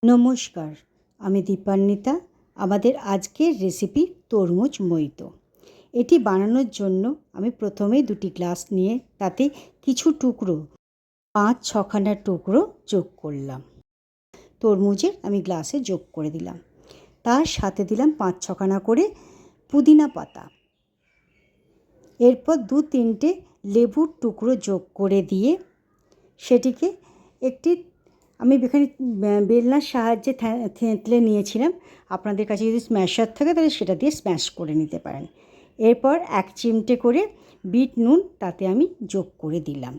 নমস্কার, আমি দীপান্বিতা। আমাদের আজকের রেসিপি তরমুজ মইতো। এটি বানানোর জন্য আমি প্রথমেই 2টি গ্লাস নিয়ে তাতে কিছু টুকরো 5-6খানা টুকরো যোগ করলাম। তরমুজের আমি গ্লাসে যোগ করে দিলাম। তার সাথে দিলাম 5-6খানা করে পুদিনা পাতা। এরপর 2-3টে লেবুর টুকরো যোগ করে দিয়ে সেটিকে একটি আমি এখানে বেলনার সাহায্যে থেঁতলে নিয়েছিলাম। আপনাদের কাছে যদি স্ম্যাশার থাকে তাহলে সেটা দিয়ে স্ম্যাশ করে নিতে পারেন। এরপর 1 চিমটে করে বিট নুন তাতে আমি যোগ করে দিলাম।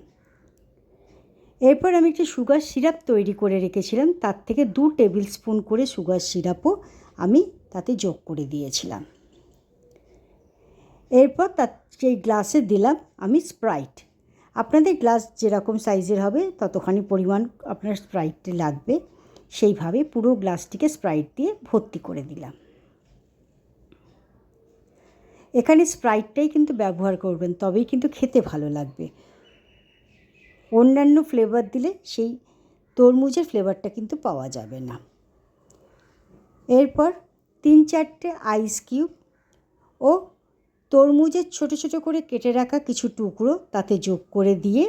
এরপর আমি একটি সুগার সিরাপ তৈরি করে রেখেছিলাম, তার থেকে 2 টেবিল স্পুন করে সুগার সিরাপও আমি তাতে যোগ করে দিয়েছিলাম। এরপর সেই গ্লাসে দিলাম আমি স্প্রাইট। আপনাদের গ্লাস যেরকম সাইজের হবে ততখানি পরিমাণ আপনার স্প্রাইটটি লাগবে, সেইভাবে পুরো গ্লাসটিকে স্প্রাইট দিয়ে ভর্তি করে দিলাম। এখানে স্প্রাইটটাই কিন্তু ব্যবহার করবেন, তবেই কিন্তু খেতে ভালো লাগবে। অন্যান্য ফ্লেভার দিলে সেই তরমুজের ফ্লেভারটা কিন্তু পাওয়া যাবে না। এরপর 3-4টে আইস কিউব ও তরমুজের ছোট ছোট করে কেটে রাখা কিছু টুকরো তাতে যোগ করে দিয়ে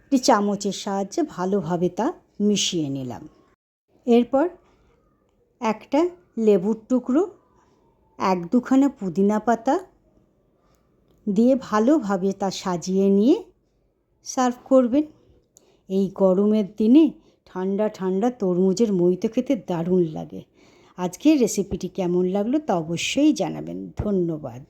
একটি চামচের সাহায্যে ভালোভাবে তা মিশিয়ে নিলাম। এরপর একটা লেবুর টুকরো, 1-2খানা পুদিনা পাতা দিয়ে ভালোভাবে তা সাজিয়ে নিয়ে সার্ভ করবেন। এই গরমের দিনে ঠান্ডা ঠান্ডা তরমুজের মইতো খেতে দারুণ লাগে। আজকের রেসিপিটি কেমন লাগলো তা অবশ্যই জানাবেন। ধন্যবাদ।